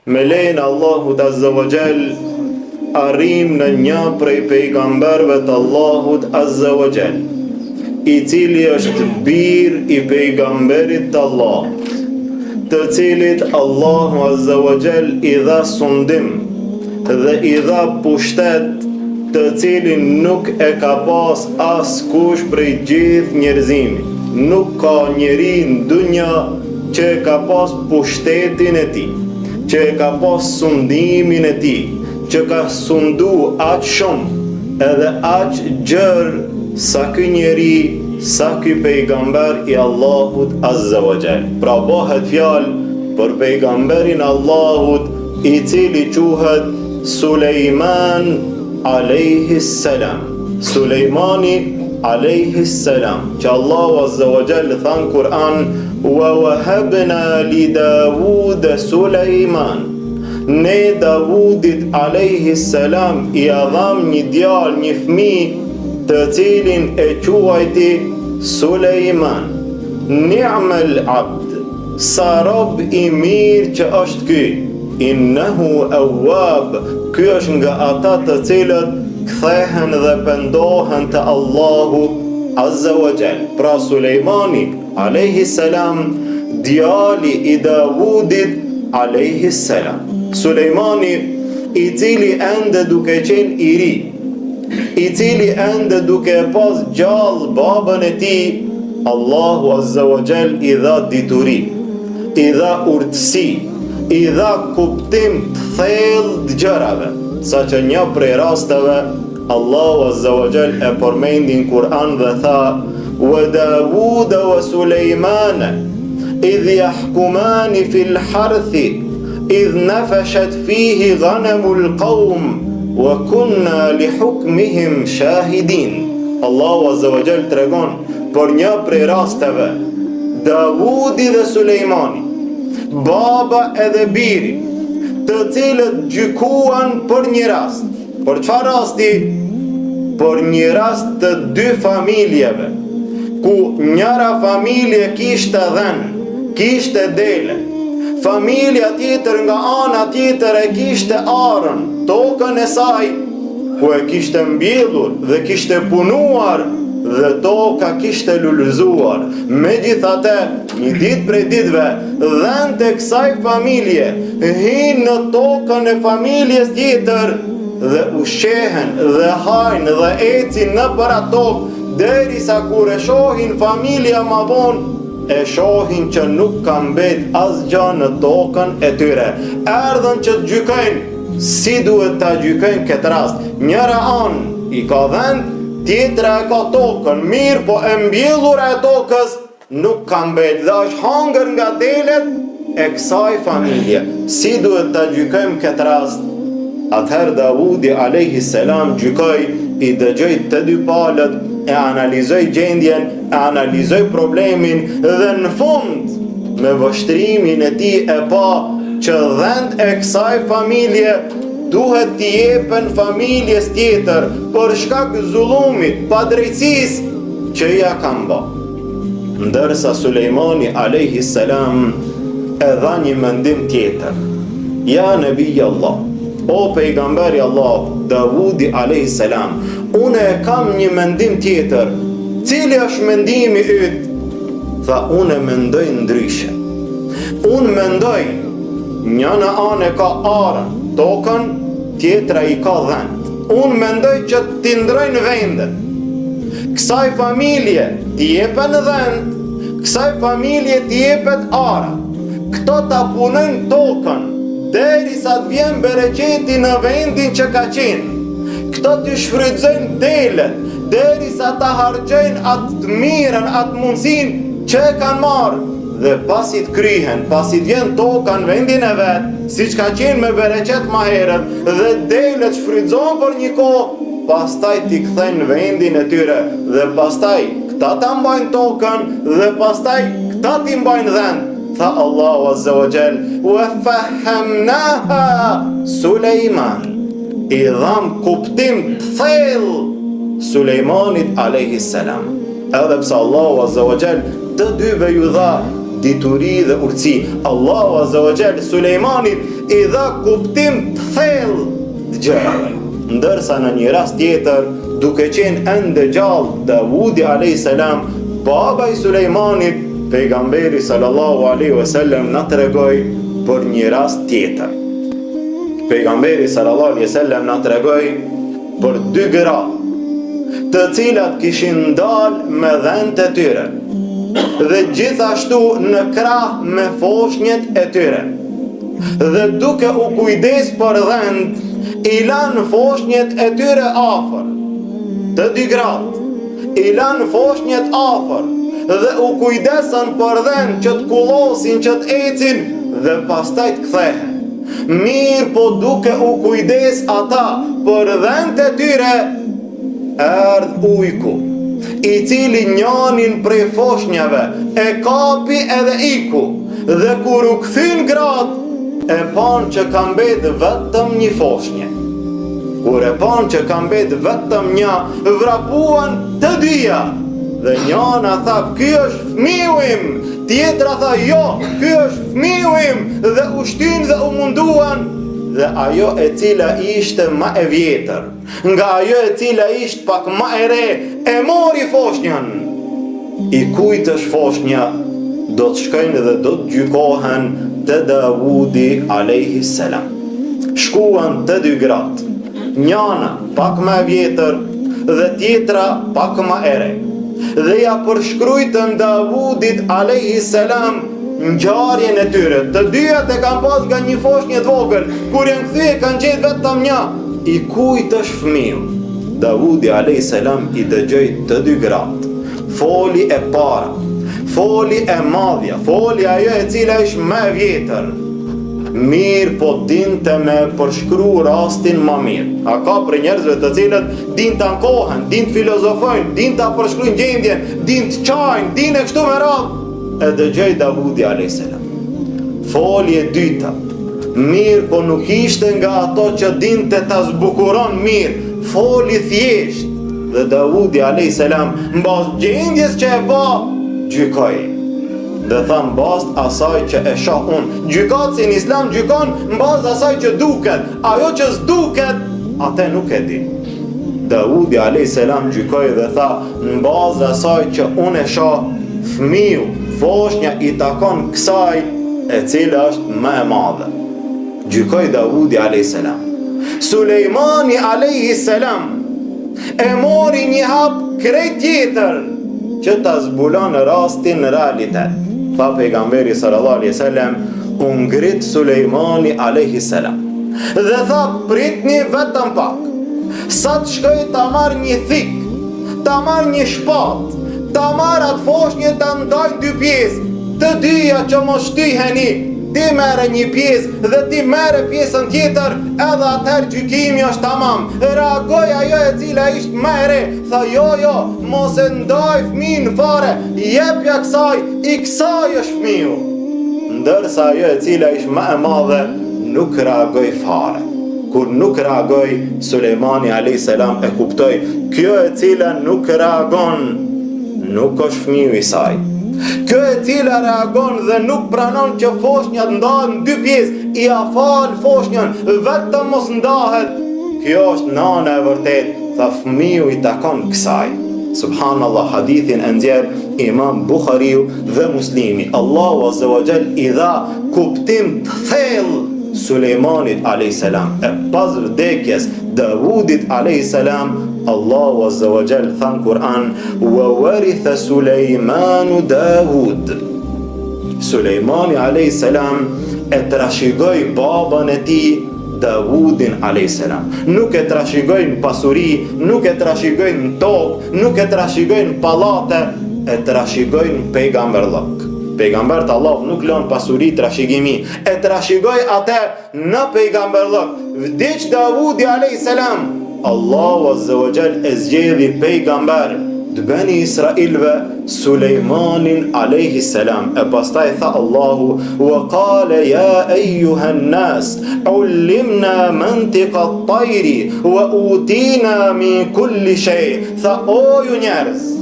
Me lejnë Allahut Azza wa Jall arrim në një prej pejgamberve të Allahut Azza wa Jall, I cili është bir I pejgamberit të Allah, të cilit Allahu Azza wa Jall I dha sundim dhe I dha pushtet, të cilin nuk e ka pas as kush prej gjithë njerëzimit. Nuk ka njeri në dunja që e ka pas pushtetin e tij, që e ka pas sundimin e tij, që ka sundu aq shumë edhe aq gjërë sa ky njeri, sa ky pejgamber I Allahut Azza wa Jall. Pra bëhet fjalë për pejgamberin Allahut I cili quhet Sulejman alayhi salam. Sulejmani alayhi salam, që Allahu Azza wa Jall than Kur'an: wa wahabna li Dawud Sulejman. Ne Davudit alayhi salam I adham një djalë, një fëmijë, të cilin e quajti Sulejman. Ni'mal abd, sa rob I mirë që është ky. Innehu awwab, ky është nga ata të cilët kthehen dhe pendohen te Allahu Azza wa Jall. Pra Sulejmani alayhi salam, djali I Davudit alayhi salam. Sulejmani I cili ende duke qenë I ri, I cili ende duke pas gjallë babën e tij, Allahu Azza wa Jall I dha dituri, I dha urtësi, I dha kuptim të thellë të gjërave, sa që një prej rasteve Allahu Azza wa Jall e përmendin Kur'an dhe tha: wa Dawuda wa Sulejmana idh yahkumani fil harthi idh nafashat fihi ghanamul qawm wa kunna li hukmihim shahidin. Allahu Azza wa Jall tregon për një prej rasteve Davudi dhe Sulejmani, baba edhe biri, të cilët gjykuan për një rast. Për çfarë rasti? Për një rast të dy familjeve, ku njëra familje kishte dhenë, kishte dele, familja tjetër nga ana tjetër e kishte arën, tokën e saj, ku e kishte mbjellur dhe kishte punuar dhe toka kishte lulëzuar. Megjithatë, një ditë prej ditëve, dhënë të kësaj familje hinë në tokën e familjes tjetër dhe ushqehen dhe hajnë dhe ecin në për ato tokë, derisa kur e shohin familja ma vonë, e shohin që nuk ka mbet asgjë në tokën e tyre. Erdhën që të gjykojnë si duhet ta gjykojnë këtë rast. Njëra anë I ka vend, tjetra e ka tokën, mirë po e mbjellur e tokës nuk ka mbet dhe është hangër nga delet e kësaj familje. Si duhet ta gjykojmë këtë rast? Atëherë Davudi alayhi salam gjykoi, I dëgjoi të dy palët, e analizoi gjendjen, e analizoi problemin dhe në fund me vështrimin e tij e pa që dhënt e kësaj familje duhet t'i jepen familjes tjetër për shkak zullumit, padrejtësisë që ja kanë bë. Ndërsa Sulejmani alayhi salam e dha një mendim tjetër. Ja Nabi Allah, o pejgamberi Allah, Davudi alayhi salam, unë e kam një mendim tjetër. Cili është mendimi yt? Tha, unë mendoj ndryshe. Unë mendoj njëna anë ka arën, tokën, tjetra I ka dhënë. Unë mendoj që t'i ndrojnë vendet. Kësaj familje t'i jepen dhënë, kësaj familje t'i jepet ara. Këto ta punojnë tokën, derisa të vjen bereqeti në vendin që ka qenë. Këto t'i shfrytëzojnë delet, derisa ta harxojnë atë të mirën, atë mundësinë që e kanë marrë. Dhe pasi të kryhen, pasi të vjen toka në vendin e vetë, siç ka qenë me bereqet ma herët, dhe delet shfrytëzohen për një kohë, pastaj t'i kthejnë në vendin e tyre, dhe pastaj këta ta mbajnë tokën, dhe pastaj këta t'i mbajnë dhënë. Tha Allahu Azza wa Jall: wa fahamnaha Sulejman. I dham kuptim të thellë Sulejmanit alayhi salam. Edhe pse Allahu Azza wa Jall të dyve ju dha dituri dhe urtësi. Allahu Azza wa Jall Sulejmanit i dha kuptim të thellë të gjërave. Ndërsa në një rast tjetër, duke qenë ende gjallë Davudi alayhis salam, baba i Sulejmanit, pejgamberi sallallahu alaihi wasallam na tregoi për një rast tjetër. Pejgamberi sallallahu alaihi wasallam na tregoi për dy gra, të cilat kishin dalë me dhënë e tyre dhe gjithashtu në krah me foshnjët e tyre. Dhe duke u kujdes për dhënë, i lanë foshnjët e tyre afër. Të dy gratë, i lanë foshnjët afër dhe u kujdesën për dhënë që të kullosin, që të ecin dhe pastaj të kthehen. Mirë po duke u kujdes ata për dhënë e tyre, erdh ujku, i cili njanin prej foshnjave e kapi edhe iku, dhe kur u kthyn gratë, e pan që ka mbet vetëm një foshnje. Kur e pan që ka mbet vetëm një, vrapuan të dyja. Dhe njana tha, ky është fëmiu im, tjetra tha, jo, ky është fëmiu im, dhe u shtyn dhe u munduan. Dhe ajo e cila ishte ma e vjetër, nga ajo e cila ishte pak ma e re, e mori foshnjën. I kujt është foshnja, do të shkojnë dhe do të gjykohen te Davudi alayhis salam. Shkuan të dy gratë, njana pak më e vjetër dhe tjetra pak më e re. Dhe ja përshkrujtën Davudit alayhis salam ngjarjen e tyre. Të dyjat e kanë pas nga një foshnjë të vogël, kur janë kthyer kanë gjetë vetëm një. I kujt është fëmiu? Davudi alayhis salam i dëgjoi të dy gratë. Foli e para, foli e madhja, foli ajo e cila është më e vjetër. Mirë po dinte me përshkru rastin më mirë. A ka për njerëzve të cilët din të ankohen, din të filozofojnë, din të përshkrujnë gjendjen, din të qajnë, din e kështu me radhë. E dëgjoj Davudi alayhis salam. Foli e dyta, mirë po nuk ishte nga ato që din të ta zbukuron mirë, foli thjesht. Dhe Davudi alayhis salam, mbas gjendjes që e pa, gjykoi. Dhe tha mbas asaj që e shoh unë. Gjykatësi në Islam gjykon mbas asaj që duket. Ajo që s'duket, atë nuk e di. Davudi alayhis salam gjykoi dhe tha mbas asaj që unë e shoh, fëmiu, foshnja i takon kësaj e cila është më e madhe. Gjykoi Davudi alayhis salam. Sulejmani alayhis salam e mori një hap krejt tjetër që ta zbulon rastin në realitet. Tha pejgamberi sallallahu alaihi wasallam, u ngrit Sulejmani alayhis salam dhe tha pritni vetëm pak. Sa të shkoj ta marr një thik, ta marr një shpat, ta marr atë foshnjë ta ndaj dy pjesë, të dyja që mos shtyheni. Ti merre një pjesë dhe ti merre pjesën tjetër, edhe atëherë gjykimi është tamam. Reagoi ajo e cila ishte më e re, tha jo, mos e ndaj fëmin fare, jepja kësaj, i kësaj është fëmiu. Ndërsa ajo e cila ishte më e madhe nuk reagoi fare. Kur nuk reagoi, Sulejmani alayhis salam e kuptoi, kjo e cila nuk reagon, nuk është fëmiu i saj. Kjo e cila reagon dhe nuk pranon që foshnja të ndahet në dy pjesë, i afal foshnjën, vetëm mos ndahet, kjo është nana e vërtet, tha fëmiu i takon kësaj. Subhanallah, hadithin e nxjerr Imam Buhariu dhe Muslimi. Allahu Azza wa Jall i dha kuptim të thellë Sulejmanit alayhis salam. E pas vdekjes Davudit alayhis salam, Allahu Azza wa Jall than Kur'an, wa waritha Sulejmanu Davud. Sulejmani alayhis salam e trashëgoi baban e tij Davudin alayhis salam. Nuk e trashëgojnë pasuri, nuk e trashëgojnë tokë, nuk e trashëgojnë pallate, e trashëgojnë pejgamberllok. Pejgambert Allah nuk lën pasuri trashëgimi, e trashëgoi atë në pejgamberllok. Vdiq Davudi alayhis salam, Allahu Azza wa Jall e zgjedhi pejgamber të bani Israilve Sulejmanin alayhis salam. E pastaj tha Allahu, wa qala ya ayyuha an-nas ullimna mantiqa at-tayri wa utina min kulli shay. Tha o ju njerëz,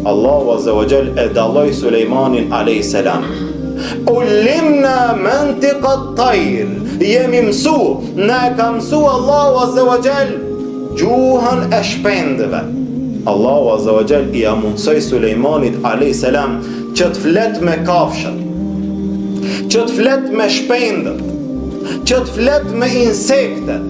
Allahu Azza wa Jall e dalloi Sulejmanin alayhis salam Ullimna mantiqa at-tayr. Jemi mësu, na e ka mësu Allahu Azza wa Jall gjuhën e shpendëve. Allahu Azza wa Jall I amundsoi Sulejmanit alayhis salam që të flet me kafshët, që të flet me shpendët, që të flet me insektet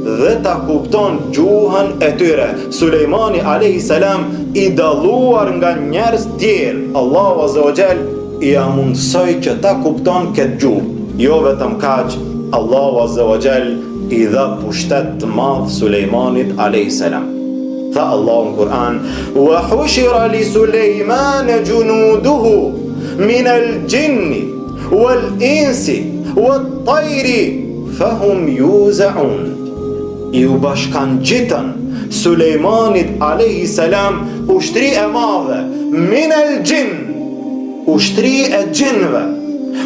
dhe ta kupton gjuhën e tyre. Sulejmani alayhis salam I dalluar nga njerëz tjerë, Allahu Azza wa Jall I amundsoi që ta kupton këtë gjuhë. Jo vetëm kaq, Allahu Azza wa Jall I dha pushtet të madh Sulejmanit alayhis salam. Tha Allahu në Kur'an: "Wa hushira li Sulejman junuduhu min al-jinni wal-insi wat-tayri fahum yuzaun." I u bashkan gjitën Sulejmanit alayhis salam ushtri e madhe min al-jinn, ushtri e gjinëve,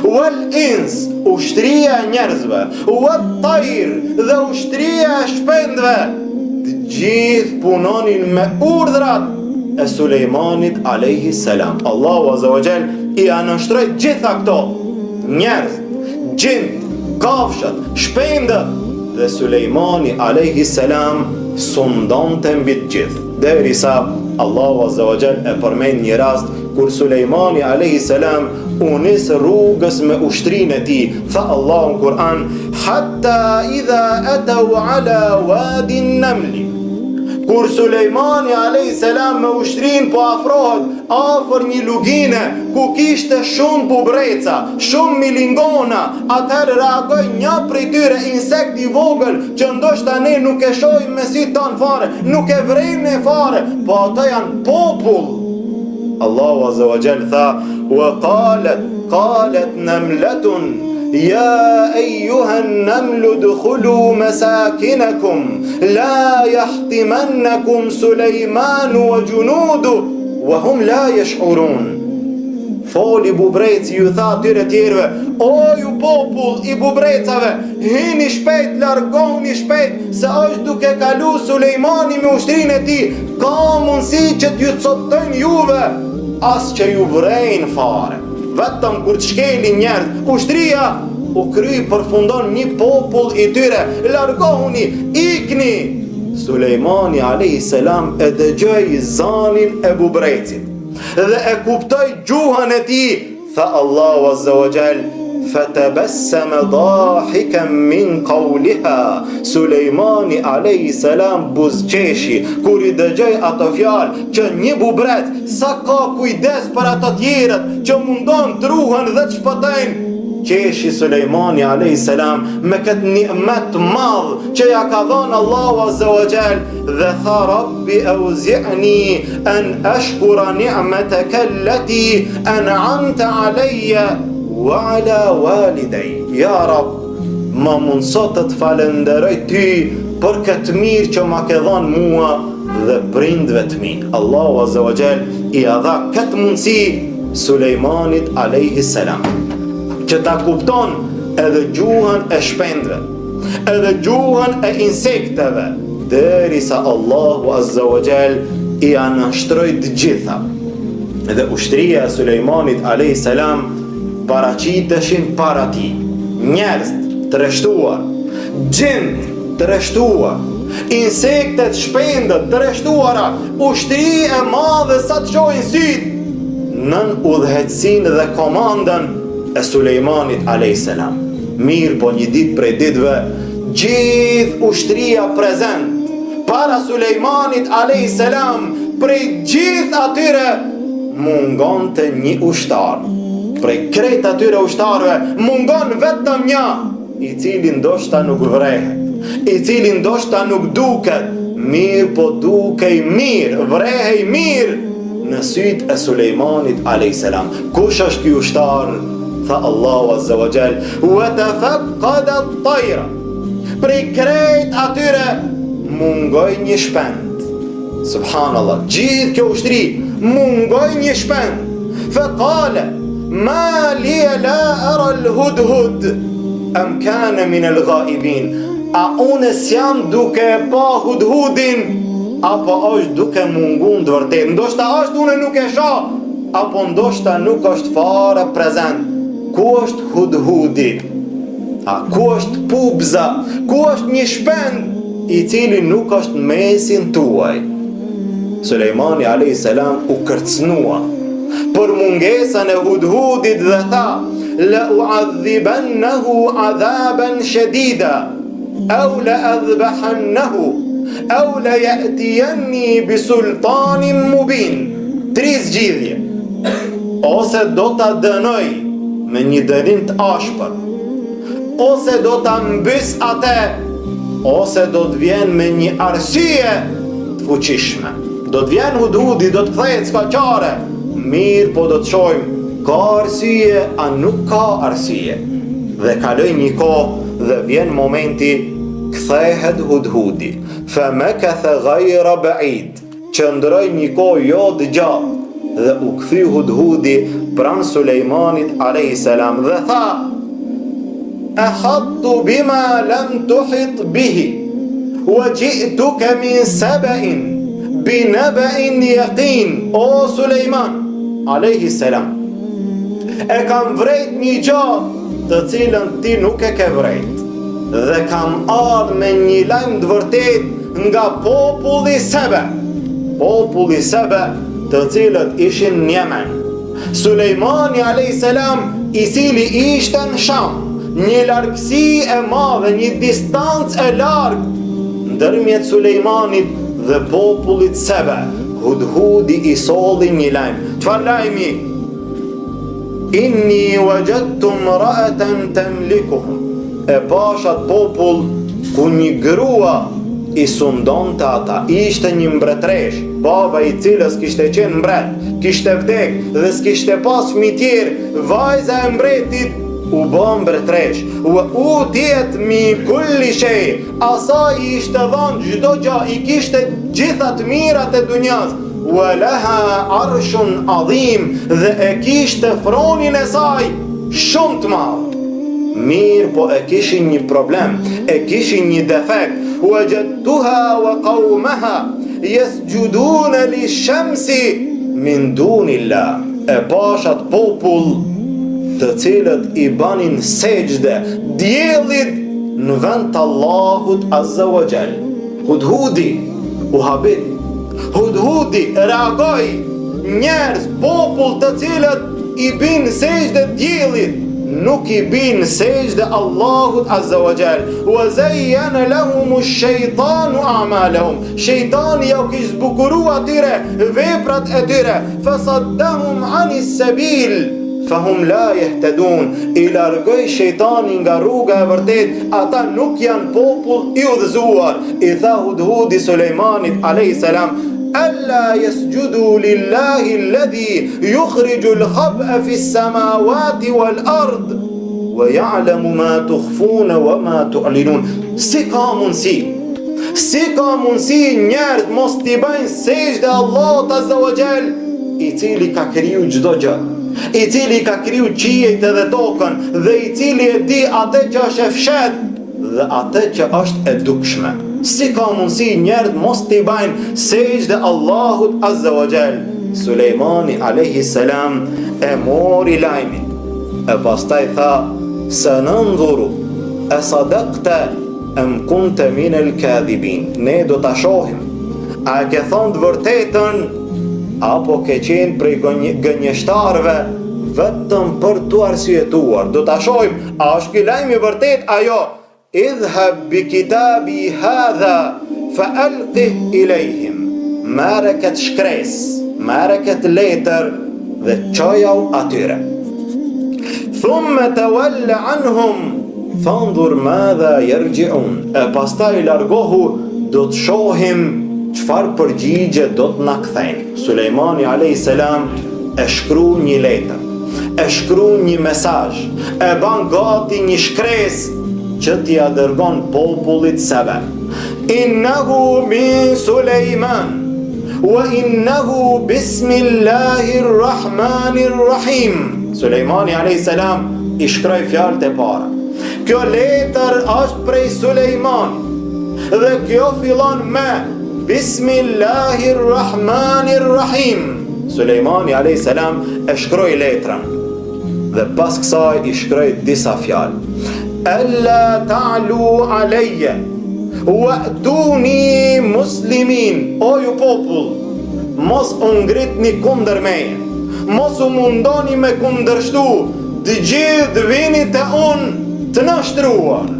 wal-ins, ushtria e njerëzve, wat-tayr, dhe ushtria e shpendëve. Të gjithë punonin me urdhrat e Sulejmanit alayhis salam. Allahu Azza wa Jall I anështroi gjitha këto njerëz, gjin, kafshët, shpendët, dhe Sulejmani alayhis salam sundonte mbi të gjithë. Derisa Allahu Azza wa Jall e përmend një rast kur Sulejmani alayhis salam u nis rrugës me ushtrinë e tij. Tha Allahu në Kur'an: "Hatta idha ataw ala wadi an-naml." Kur Sulejmani alayhis salam me ushtrinë po afrohet afër një lugine ku kishte shumë bubreca, shumë milingona, atëherë reagoi një prej tyre, insekt I vogël që ndoshta ne nuk e shohim me sy tan fare, nuk e vrejmë ne fare, po ata janë popull. Allahu Azza wa Jall tha: "Wa qalet namlatun يا أيها النمل ادخلوا مساكنكم لا يحطمنكم سليمان وجنوده وهم لا يشعرون." Foli bubreci ju tha atyre tjerëve: "O ju popull I bubrecave, hini shpejt, largoni shpejt, se është duke kalu Sulejmani me ushtrinë e tij, ka mundësi që t'ju coptojnë juve, as që ju vrejnë fare." Vetëm kur të shkelin njerëz, ushtria u kry përfundon një popull I tyre. Largohuni, ikni. Sulejmani alayhis salam e dëgjoi zanin e bubrecit dhe e kuptoi gjuhën e tij. Tha Allahu Azza wa Jall: "Fatabassama dahikan min qawliha." Sulejmani alayhis salam buzqeshi kur I dëgjoi ato fjalë që një bubret sa ka kujdes për ato tjerët që mundon të ruhen dhe të shpëtojnë. Qeshi Sulejmani alayhis salam me këtë ni'met madh që ja ka dhënë Allahu Azza wa Jall dhe tha: "Rabbi awzi'ni an ashkura ni'mataka allati an'amta alayya wa ala walidayya." Ja Rabb, ma mundso të falenderoj ty për këtë mirë që ma ke dhënë mua dhe prindve të mi. Allahu Azza wa Jall I dha këtë mundësi Sulejmanit alayhis salam që ta kupton edhe gjuhën e shpendëve, edhe gjuhën e insekteve, derisa Allahu Azza wa Jall I anashtroi të gjitha. Edhe ushtria e Sulejmanit alayhis salam paraqiteshin para tij. Njerëz të rreshtuar, gjin të rreshtuar, insektet shpendët të rreshtuara, ushtri e madhe sa të shohin syt, nën udhëhecsinë dhe komandën e Sulejmanit alayhis salam. Mirë po një ditë prej ditëve, gjithë ushtria prezent para Sulejmanit alayhis salam, prej gjithë atyre mungonte një ushtar. Prej krejt atyre ushtarëve mungon vetëm një, I cili ndoshta nuk vrehet, I cili ndoshta nuk duket, mirë po dukej mirë, vrehej mirë në syt e Sulejmanit alayhis salam. Kush është ky ushtar? Tha Allahu Azza wa Jall: "Wa tafaqqada at-tayra." Prej krejt atyre mungoj një shpend. Subhanallah, gjithë kjo ushtri mungoj një shpend. Faqala: "Ma li la ara al-hudhud am kana min al-ghaibin." A unë s'jam duke pa hudhudin, apo është duke mungun të vërtet? Ndoshta është unë nuk e shoh, apo ndoshta nuk është fare prezent. ku është Hudhudi? Ku është Pubza? Ku është një shpend i cili nuk është mesin tuaj? Sulejmani a.s. u kërcnua për mungesën e Hudhudit dhe tha: la u'adhibannahu adhaban shadida aw la adhbahannahu aw la ya'tiyanni bi sultanin mubin. 3 zgjidhje: ose do ta dënoj me një dënim të ashpër, ose do ta mbys atë, ose do të vjen me një arsye të fuqishme. Do të vjen Hudhudi, do të kthehet s'ka qare. Mirë, po do të shohim ka arsye a nuk ka arsye. Dhe kaloi një kohë dhe vjen momenti, kthehet Hudhudi. Famakatha ghayra ba'id, qëndroi një kohë jo të gjatë dhe u kthy Hudhudi pranë Sulejmanit a.s. dhe tha: ahattu bima lam tuhit bihi wa ji'tuka min saba'in bi naba'in yaqin. O Sulejman a.s., e kam vrejt një gjë të cilën ti nuk e ke vrejt, dhe kam ardhur me një lajm të vërtet nga populli Sebe, të cilët ishin në Yemen. Sulejmani a.s., i cili ishte në Sham, një largësi e madhe, një distancë e largë ndërmjet Sulejmanit dhe popullit Sebe. Hudhudi i solli një lajm. Çfarë lajmi? Inni wajadtu imra'atan tamlikuhum. E pashat popull ku një grua i sundonte ata. Ishte një mbretresh, baba i cilës kishte qenë mbret, kishte vdek dhe s'kishte pas fëmijë tjerë. Vajza e mbretit u bë mbretresh. U tiet mi kulli shay. Asaj i ishte dhënë çdo gjë, i kishte gjitha të mirat e dunjas. Wa laha arshun adhim, dhe e kishte fronin e saj shumë të madh. Mirë, po e kishin një problem, e kishin një defekt. Wajadtuha wa qawmaha yasjuduna lish-shamsi min dunillah. E pashat popull të cilët i banin sejdë diellit në vend të Allahut azza wa jall. Hudhudi u habit. Hudhudi reagoi. Njerëz, popull të cilët i bin sejdë diellit, nuk i bin sejdë Allahut azza wa jall. Wa zayyana lahum ash-shaytanu a'malahum. Shejtani ja kishte zbukuruar atyre veprat e tyre. Fasaddahum 'anis sabil fahum la yahtadun. I largoi shejtani nga rruga e vërtet, ata nuk janë popull i udhëzuar. I tha Hudhudi Sulejmanit a.s. alla yasjudu lillahi alladhi yukhriju al-khab'a fi as-samawati wal-ard wa ya'lamu ma tukhfuna wa ma tu'linun. Si ka mundsi njerëz mos t'i bëjnë sejdë Allahut azza wa jall, i cili ka kriju çdo gjë, i cili ka kriju qiejt edhe tokën, dhe i cili e di atë që është e fshet dhe atë që është e dukshme. Si ka mundsi njerëz mos t'i bëjnë sejdë Allahut azza wa jall? Sulejmani a.s. e mori lajmin, e pastaj tha: sananzuru asadaqta am kunta min al-kadhibin. Ne do ta shohim, a ke thënë të vërtetën apo ke qenë prej gënjeshtarëve vetëm për tu arsyetuar. Do ta shohim, a është ky lajm i vërtet ajo? Idhhab bi kitabi hadha fa alqih ilayhim. Merre këtë shkres, merre këtë letër dhe çojau atyre. Thumma tawalla anhum fanzur madha yarji'un. E pastaj largohu, do të shohim çfarë përgjigje do të na kthejnë. Sulejmani a.s. e shkru një letër, e shkru një mesazh, e ban gati një shkres që t'ia dërgon popullit Sebe. Innahu min Sulejman wa innahu bismillahirrahmanirrahim. Sulejmani a.s. i shkroi fjalët e para. Kjo letër është prej Sulejmanit dhe kjo fillon me Bismillahirrahmanirrahim. Sulejmani a.s. e shkroi letrën Dhe pas kësaj I shkroi disa fjalë. Alla ta'lu alayya wa'tuni muslimin. O ju popull, mos u ngritni kundër meje, mos u mundoni me kundërshtu, të gjithë vini te unë të nështruar.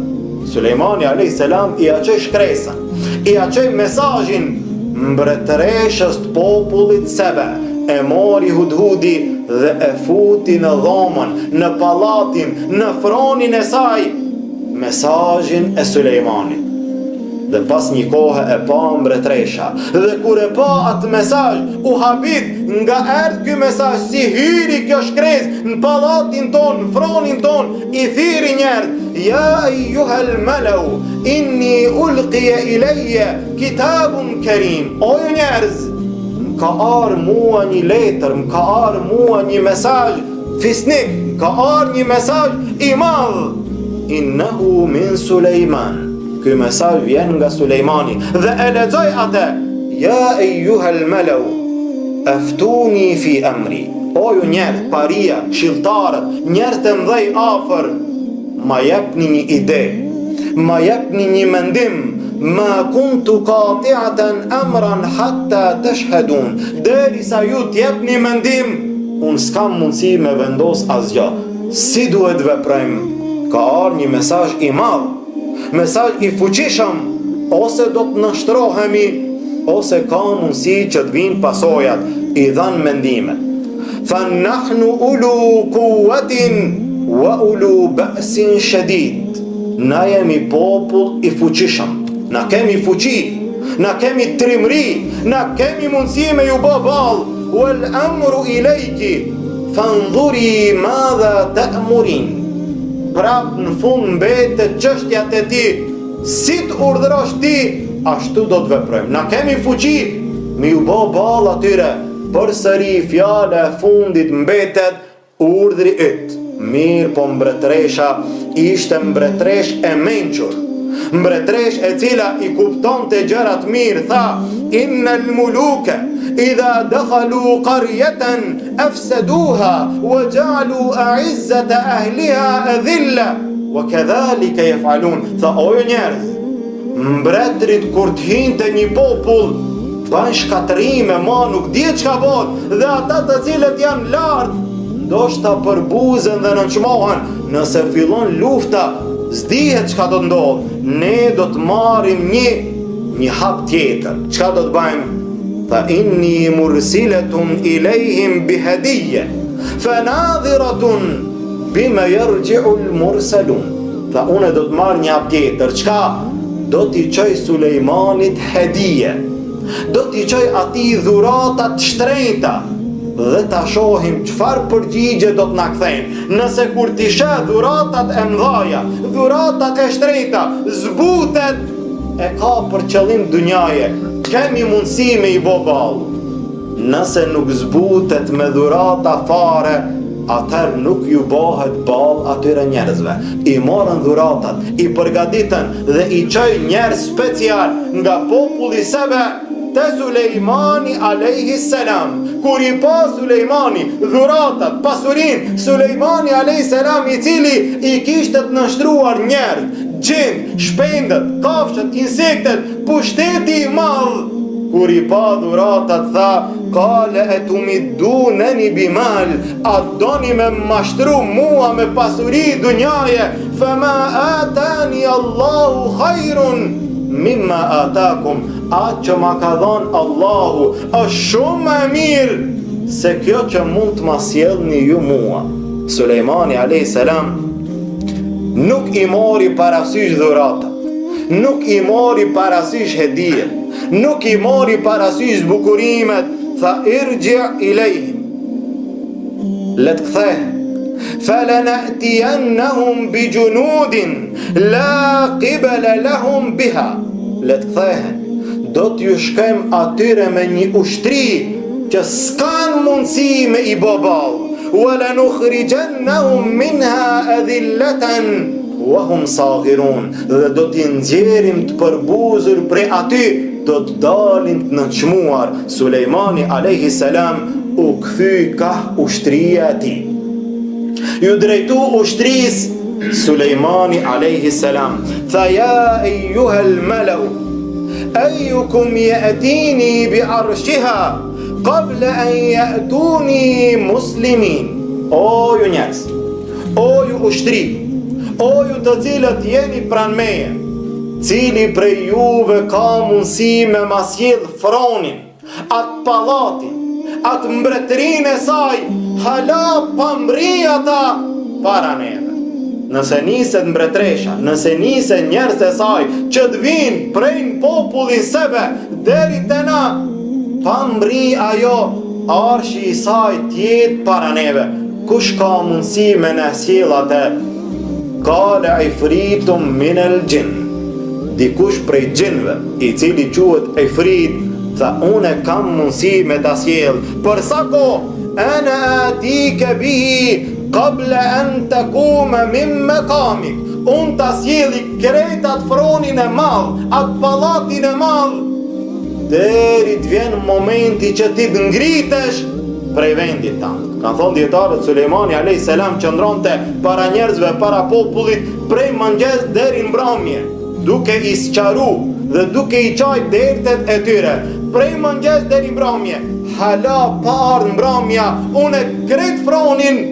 Sulejmani a.s. I aqoj shkresën, I aqoj mesazhin mbretëreshës të popullit Sebe. E mori Hudhudi dhe e futi në dhomën, në pallatin, në fronin e saj, mesazhin e Sulejmanit. Dhe pas një kohë e pa mbretresha, dhe kur e pa atë mesazh, u habit nga erdhë ky mesazh, si hyri kjo shkresë në pallatin ton, në fronin ton, I thiri njerëz: Ja ayyuhal malau, inni ulqiya ilayya kitabun karim. O ju njerëz, ka arë mua një letër, më ka arë mua një mesazh fisnik, ka arë një mesazh I madh. Innehu min Sulejman. Ky mesazh vjen nga Sulejmani dhe e lexoj atë: Ja ayyuhal malau, aftuni fi amri. O ju njerëz, paria, këshilltarët, njerëz të mëdhej afër, ma jepni një ide, ma jepni një mendim. Ma kuntu qati'atan amran hatta tashhadun. Derisa ju t'jepni mendim, unë s'kam mundësi me vendos asgjë. Si duhet veprojmë? Ka ardhur një mesazh I madh, mesazh I fuqishëm, ose do të nështrohemi, ose ka mundësi që të vinë pasojat. I dhan mendimet. Fa nahnu ulu quwwatin wa ulu ba'sin shadid. Na jemi popull I fuqishëm, na kemi fuqi, na kemi trimri, na kemi mundësi me ju bë ballë. Wal amru ilejki, fanzuri madha ta'murin. Prap në fund mbetet çështjat e ti, si të urdhërosh ti, ashtu do të veprojmë. Na kemi fuqi me ju bë ballë atyre. Përsëri fjala e fundit mbetet urdhri yt. Mirë, po mbretresha ishte mbretresh e mençur, mbretresh e cila I kuptonte gjërat mirë. Tha: Innal muluka idha dakhalu qaryatan afsaduha wa ja'alu a'izzata ahliha adhilla wa kadhalika yaf'alun. Tha: o ju njerëz, mbretërit kur të hinte një popull, ban shkatrime, ma nuk dihet çka bëhet, dhe ata të cilët janë lart ndoshta përbuzen dhe nënçmohen. Nëse fillon lufta, s'dihet çka do të ndodhë. Ne do të marrim një hap tjetër. Çka do të bëjmë? Fa inni mursilatun ilejhim bihadiyya fanadhiratun bima yarji'u al-mursalun. Fa unë do të marr një hap tjetër. Çka? Do t'i çoj Sulejmanit hedije, do t'i çoj atij dhurata të shtrenjta, dhe ta shohim çfarë përgjigje do të na kthejnë. Nëse kur t'i sheh dhuratat e mëdhaja, dhuratat e shtrenjta, zbutet, e ka për qëllim dunjaje, kemi mundësi me I bë ballë. Nëse nuk zbutet me dhurata fare, atëherë nuk ju bëhet ballë atyre njerëzve. I morën dhuratat, I përgatitën dhe I çoj njerëz special nga populli Sebe te Sulejmani alayhis salam. Kur I pa Sulejmani dhuratat, pasurin, Sulejmani alayhis salam, I cili I kishte të nështruar njerëz, gjin, shpendët, kafshët, insektet, pushteti I madh, kur I pa dhuratat, tha: Kale e tumiduneni bimal, a doni me mashtru mua me pasuri dunjaje, fema atani Allahu khajrun mimma atakum. Atë që ma ka dhënë Allahu është shumë më mirë se kjo që mund të ma sjellni ju mua. Sulejmani alayhis salam nuk I mori parasysh dhuratat, nuk I mori parasysh hedijet, nuk I mori parasysh bukurimet. Tha: irji' ilejhim, let ktheh, falanatiyannahum bijunudin la qibala lahum biha. Let kthehen, do t'ju shkojmë atyre me një ushtri që s'kan mundësi me I bë ballë. Wala nukhrijannahum minha adhillatan wa hum saghirun. Dhe do t'i nxjerrim të përbuzur prej aty, do të dalin të nënçmuar. Sulejmani alayhis salam u kthy ka ushtria e tij. ju drejtu ushtrisë Sulejmani alayhi salam. Tha ja ejuhel malau ejukum ya'tini bi arshiha qabla an ya'tuni muslimin. O ju njerëz, o ju ushtri, o ju të cilët jeni pranë meje, cili prej juve ka mundësi me masjedh fronin, atë pallatin, atë mbretërinë e saj, hala pa mbri ata para neve. Nëse niset mbretresha, nëse niset njerëz e saj që të vinë prej popullin sebe deri te na, pa mbri ajo arshi i saj tjetë para neve, kush ka mundësi me në sjell atë? Kale ifritum min el gjin, dikush prej gjinve, i cili quhet ifrit, tha une kam mundësi me ta sjell. Për sa kohë? Ana atike bihi qabla an takuma min maqamik. Unë ta sjelli krejt atë fronin e madh, atë pallatin e madh, deri të vjen momenti që ti të ngritesh prej vendit tanë. Kanë thonë dietarët, Sulejmani alayhis salam qëndronte para njerëzve, para popullit, prej mëngjes deri mbrëmje, duke i sqaru dhe duke i qajt dertet e tyre. Prej mëngjes deri mbrëmje, hala pa ardhur mbrëmja, unë krejt fronin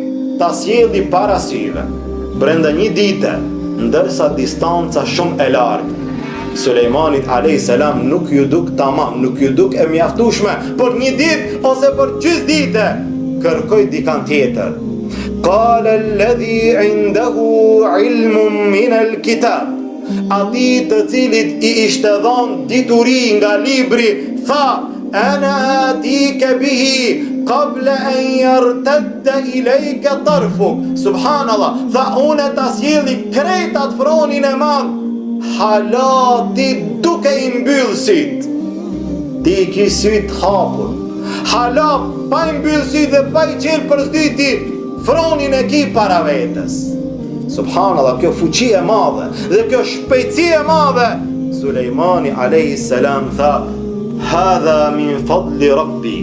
ta sjelli para syve. Brenda një dite, ndërsa distanca shumë e largë, Sulejmanit alayhis salam nuk ju duk tamam, nuk ju duk e mjaftueshme për një ditë ose për gjys dite, kërkoj dikan tjetër. Qala alladhi indahu ilmun min alkitab, ati të cilit i ishte dhënë dituri nga libri, tha ana atike bihi qabla an yartadda ilayka tarfuk. Subhanallah, tha unë ta sjelli krejt atë fronin e madh, hala ti duke i mbyll syt, ti ki syt hapur, hala pa i mbyll syt dhe pa i qelë për syti, fronin e ki para vetës. Subhanallah, kjo fuqi e madhe dhe kjo shpejtësi e madhe. Sulejmani alayhis salam tha hadha min fadli rabbi.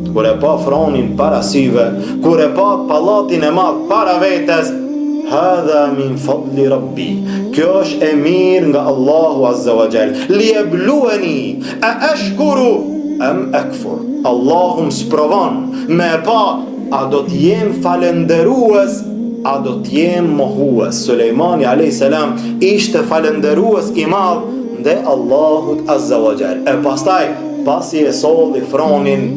Kur e pa fronin para syve, kur e pa pallatin e madh para vetes, hadha min fadli rabbi, kjo është e mirë nga Allahu azza wa jall, liyabluwani a ashkuru am akfur. Allahu më sprovon me pa a do të jem falenderues, a do të jem mohues. Sulejmani alayhis salam ishte falenderues i madh ndaj Allahut azza wa jall. E pastaj, pasi e solli fronin,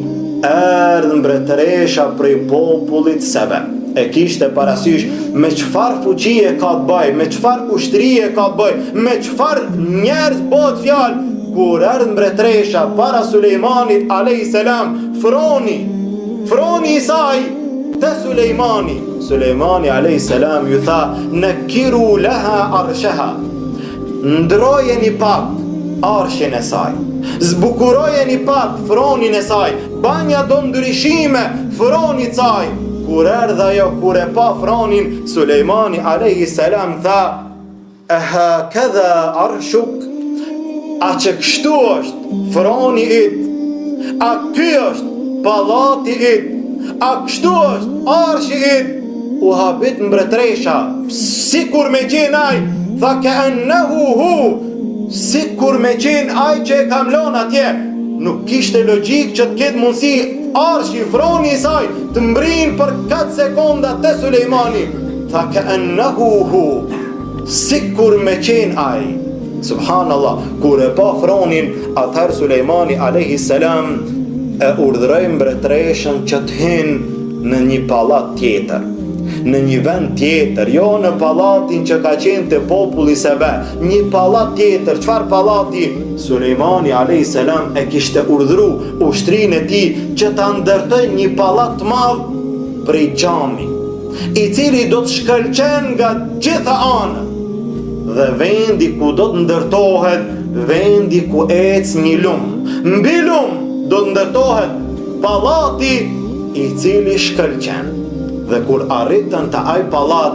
erdhën mbretëresha prej popullit sebe. E kishte parasysh me çfarë fuqie ka të bëj, me çfarë ushtrie ka të bëj, me çfarë njerëz bëhet fjalë. Kur erdhën mbretëresha para Sulejmanit alayhis salam, froni i saj te Sulejmani. Sulejmani alayhis salam ju tha nakiru laha arshaha, ndrojeni pak arshin e saj, zbukurojeni pak fronin e saj, banja do ndryshime fronit saj. Kur erdha jo, kur e pa fronin, Sulejmani alayhis salam tha hakadha arshuk, a që kështu është froni it, a ky është pallati it, a kështu është arshi it. U habit mbretresha, sikur me qenë aj, tha ka annahu hu, sikur me qenë aj që e kam lon atje. Nuk kishte logjik që të ketë mundësi arshi, froni i saj, të mbrin për 4 sekonda te Sulejmani. Tha ka annahu hu, sikur me qenë aj. Subhanallah, kur e pa fronin, atëherë Sulejmani alayhis salam e urdhëroi mbretreshën që të hynë në një pallat tjetër, në një vend tjetër, jo në pallatin që ka qenë te populli sebe, një pallat tjetër. Çfarë pallati? Sulejmani alayhis salam e kishte urdhëru ushtrinë e tij që ta ndërtoj një pallat të madh prej xhami, i cili do të shkëlqen nga gjitha anët, dhe vendi ku do të ndërtohet, vendi ku ec një lum, mbi lum do të ndërtohet pallati i cili shkëlqen. Dhe kur arritën të aj pallat,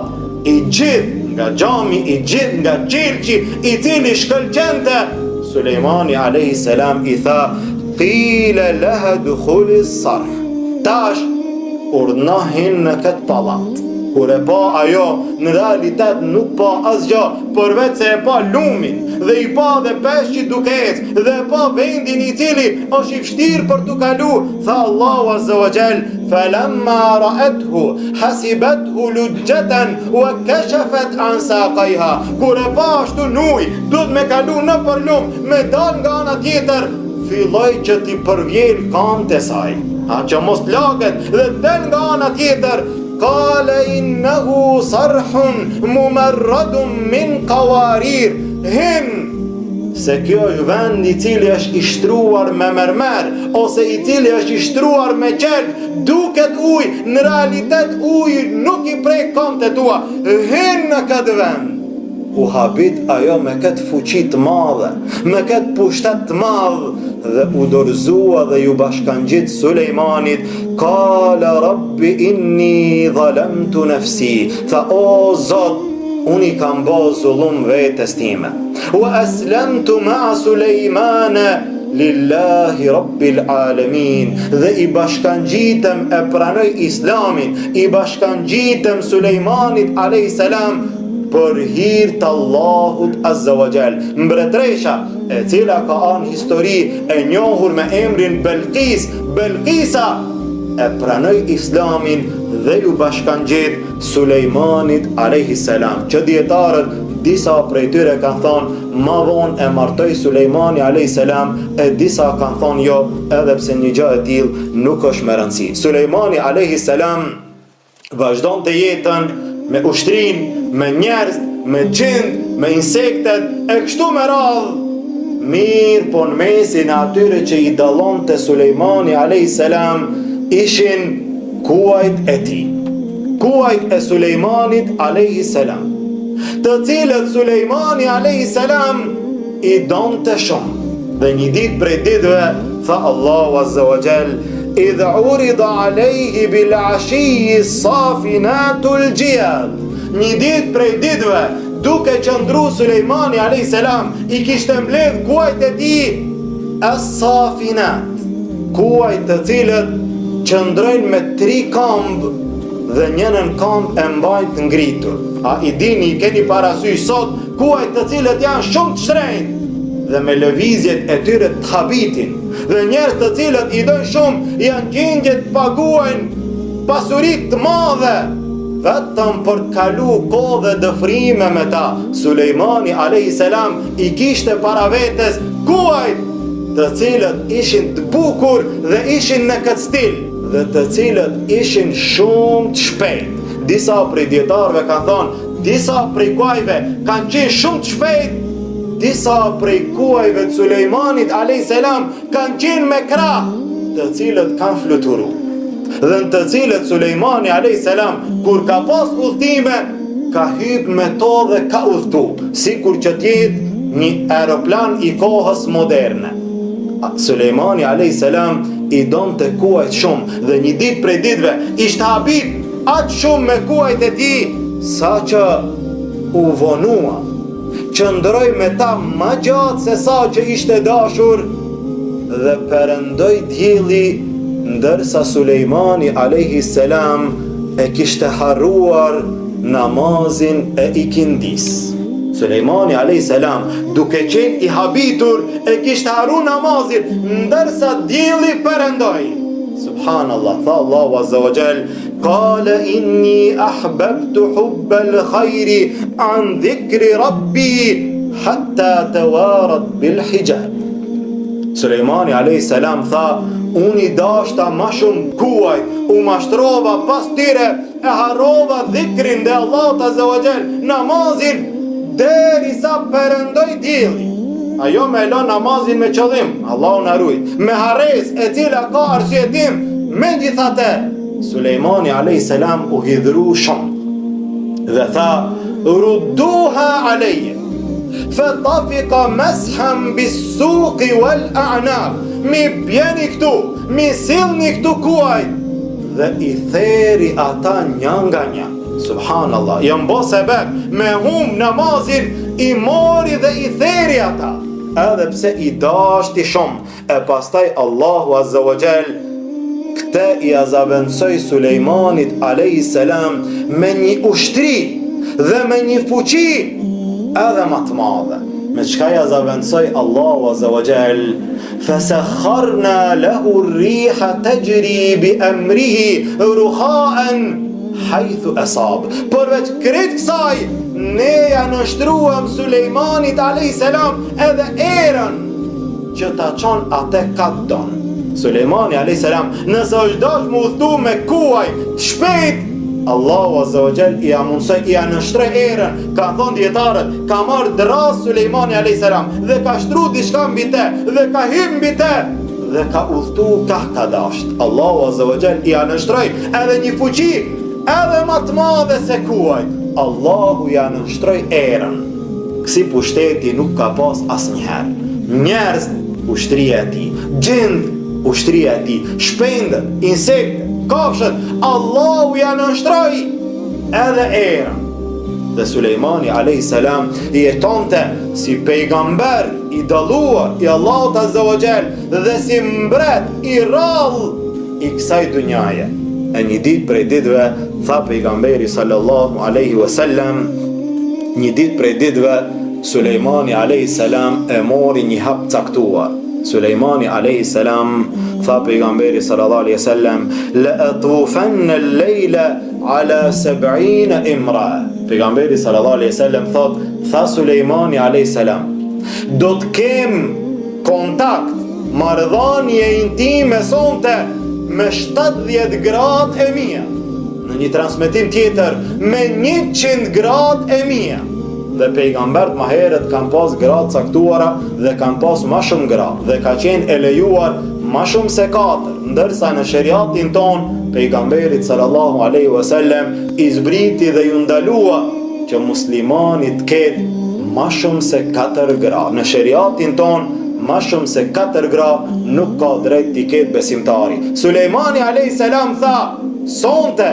i gjithë nga xhami, i gjithë nga qilqi i cili shkëlqente, Sulejmani alayhis salam i tha qila laha dukhuli sarh, tash urdhnohin në këtë pallat. Kur e pa ajo, në realitet nuk pa asgjë, përveç se e pa lumin, dhe i pa dhe peshqit duke ecë, dhe e pa vendin i cili është i vështirë për t'u kalu, tha Allahu Azza wa Jall, falamma ra'athu hasibethu lujjatan wa kashafat an saqaiha. Kur e pa ashtu nuj, duhet me kalu në për lum, me dal nga ana tjetër, filloi që t'i përvjen kanë të saj, a që mos laget dhe del nga ana tjetër. Qala innahu sarhun mumarradun min qawarir. Hin se kjo është vend i cili është i shtruar me mermer, ose i cili është i shtruar me qelp, duket ujë, në realitet ujë nuk i prek këmbët e tua. Hin në këtë vend. U habit ajo me këtë fuqi të madhe, me këtë pushtet të madh, dhe u dorëzua dhe ju bashkangjit Sulejmanit. Kala rabbi inni dhalamtu nafsi. Tha, o Zot, unë i kam bë zullum vetes time. Wa aslamtu ma'a Sulejmana lillahi rabbil alamin. Dhe i bashkangjitem, e pranoj islamin, i bashkangjitem Sulejmanit alayhis salam për hir të Allahut Azza wa Jall. Mbretresha e cila ka anë histori e njohur me emrin Belkisa, e pranoi islamin dhe ju bashkangjit Sulejmanit alayhis salam, që dietarët disa prej tyre kanë thonë ma vonë e martoi Sulejmani alayhis salam, e disa kanë thonë jo, edhe pse një gjë e tillë nuk është me rëndësi. Sulejmani alayhis salam vazhdonte jetën me ushtrin, me njerëz, me gjend, me insektet, e kështu me radhë. Mirë, po në mesin atyre që i dallon të Sulejmani alayhis salam, ishin kuajt e tij, kuajt e Sulejmanit alayhis salam, të cilët Sulejmani alayhis salam i donte shumë. Dhe një ditë prej ditëve, tha Allahu Azza wa Jall, idha urida alayhi bil ashiyyi safinatul jiyad. Një ditë prej ditëve, duke qëndru Sulejmani alayhis salam, i kishte mbledh kuajt e tij as-safinat, kuajt të cilët qëndrojnë me 3 këmbë dhe njënën këmbë e mbajt ngritur. A i dini, i keni parasysh sot kuajt të cilët janë shumë të shtrenjtë dhe me lëvizjet e tyre të habitin, dhe njerëz të cilët i dojnë shumë janë gjendje të paguajnë pasurit të madhe vetëm për të kalu kohë dhe dëfrime me ta. Sulejmani alayhis salam i kishte para vetes kuajt të cilët ishin të bukur dhe ishin në këtë stil, dhe të cilët ishin shumë të shpejt. Disa prej dietarëve kanë thonë, disa prej kuajve kanë qenë shumë të shpejt, disa prej kuajve të Sulejmanit alayhis salam kanë qenë me krah, të cilët kanë fluturuar. Dhe në të cilët Sulejmani alayhis salam kur ka pas udhëtime, ka hyp me to dhe ka udhëtu, sikur që t'jetë një aeroplan i kohës moderne. Sulejmani alayhis salam i donte kuajt shumë, dhe një ditë prej ditëve ishte habit aq shumë me kuajt e tij, sa që u vonua, qëndroi me ta më gjatë se sa që ishte dashur, dhe perëndoi dielli, ndërsa Sulejmani alayhis salam e kishte harruar namazin e ikindis. Sulejmani alayhis salam, duke qenë i habitur, e kishte harruar namazin, ndërsa dielli perëndoi. Subhanallah, tha Allahu Azza wa Jall, qala inni ahbabtu hubbal khairi an dhikri rabbi hatta tawarat bil hijab. Sulejmani alayhis salam tha, unë i dashta ma shumë kuajt, u mashtrova pas tyre, e harrova dhikrin dhe Allahut Azza wa Jall, namazin, derisa perëndoi dielli. Ajo me lë namazin me qëllim, Allahu na ruaj, me harres e cila ka arsyetim, megjithatë Sulejmani alayhis salam u hidhru shumë dhe tha, rudduha alayya fatafiqa mashan bis-suqi wal a'naq. Mi bjeni këtu, mi sillni këtu kuajt, dhe i theri ata një nga një. Subhanallah, jam bo sebeb me hum namazin, i mori dhe i theri ata, edhe pse i dashti shumë. E pastaj Allahu Azza wa Jall Këtë i azavendësoj Sulejmanit a.s. me një ushtri dhe me një fuqi edhe më të madhe. Me çka i azavendësoj Allahu azza wa jall, fasakharna lahu ar-riha tajri bi amrihi ruhaan haythu asab. Përveç krejt kësaj, ne ja nështruam Sulejmanit a.s. edhe erën që ta qon atë ka don. Sulejmani a.s. nëse është dash më udhtu me kuaj të shpejt, Allahu azza wa jall i amundsoj, i anështroj erën. Ka thonë dietarët, ka marrë dras Sulejmani a.s. dhe ka shtru diçka mbi te, dhe ka hyrë mbi te, dhe ka udhtu ka dasht. Allahu azza wa jall i anështroj edhe një fuqi edhe më të madhe se kuajt. Allahu i anështroj erën. Kësi pushteti nuk ka pas asnjëherë. Njerëz ushtria e tij, gjend ushtria e tij, shpendët, insekte, kafshët, Allahu ja nënshtroi edhe erën. Dhe Sulejmani a.s. i jetonte si pejgamber i dalluar i Allahut azza wa jall dhe si mbret i rrallë i kësaj dunjaje. E një ditë prej ditëve, tha pejgamberi sallallahu alaihi wasallam, një ditë prej ditëve Sulejmani a.s. e mori një hap caktuar. Sulejmani a.s. tha pejgamberi sallallahu alaihi wasallam, la atufanna al-layla ala 70 imra. Pejgamberi sallallahu alaihi wasallam tha Sulejmani a.s. do të kem kontakt, marrëdhënie intime sonte me 70 gradë e mia. Në një transmetim tjetër me 100 gradë e mia. Dhe pejgambert ma herët kanë pas gradë caktuara dhe kanë pas ma shumë gradë dhe ka qenë e lejuar ma shumë se 4, ndërsa në sheriatin ton pejgamberit sallallahu alaihi wasallam i zbriti dhe ju ndalua që muslimanit ketë ma shumë se 4 gradë. Në sheriatin ton ma shumë se 4 gradë nuk ka drejt t'i ketë besimtari. Sulejmani a.s. tha, sonte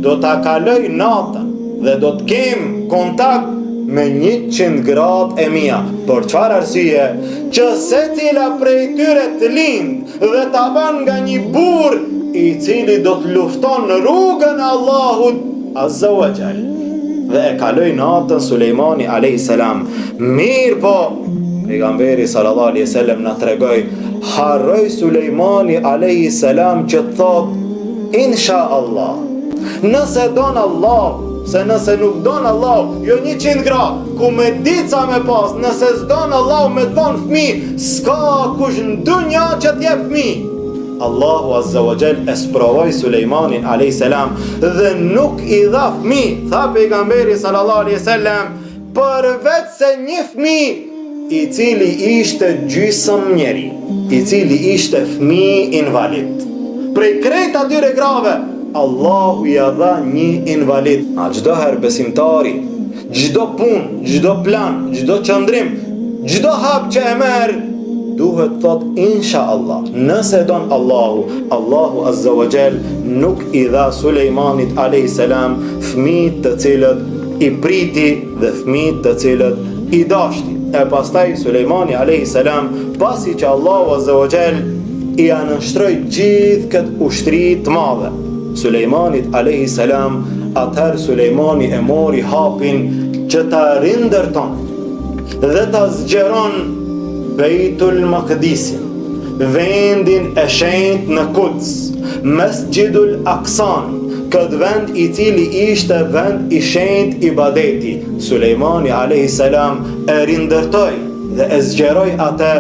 do t'a kaloj natën dhe do t'kem kontakt me 100 gradë e mia. Për çfarë arsye? Që secila prej tyre të lind dhe ta ban nga një burr i cili do të lufton në rrugën e Allahut azza wa jall. Dhe e kaloi natën Sulejmani a.s. Mirë po, pejgamberi sallallahu alaihi wasallam na tregoi, harroi Sulejmani a.s. që thot, insha Allah, nëse don Allah, se nëse nuk don Allah, jo 100 gradë, ku me dica me pas, nëse s'don Allah me ton fëmi, s'ka kush në dunja që t'jep fëmi. Allahu azza wa jall e sprovoi Sulejmanin a.s. dhe nuk i dha fëmi, tha pejgamberi sallallahu alaihi wasallam, përveç se një fëmi i cili ishte gjysmë njeri, i cili ishte fëmi invalid. Prej krejt atyre grave, Allahu ja dha një invalid. A çdo herë besimtari, çdo punë, çdo plan, çdo qëndrim, çdo hap që e merr, duhet thot insha Allah. Nëse don Allahu, Allahu azza wa jall nuk i dha Sulejmanit a.s. fëmijë të cilët i priti dhe fëmijë të cilët i dashti. E pastaj Sulejmani a.s. pasi që Allahu azza wa jall i anështroi gjithë këtë ushtri të madhe Sulejmanit a.s. atëherë Sulejmani e mori hapin që ta rindërton dhe ta zgjeron Bejtul Maqdisin, vendin e shenjtë në Quds, Mesjidul Aqsan, këtë vend i cili ishte vend i shenjtë ibadeti. Sulejmani a.s. e rindërtoi dhe e zgjeroi atë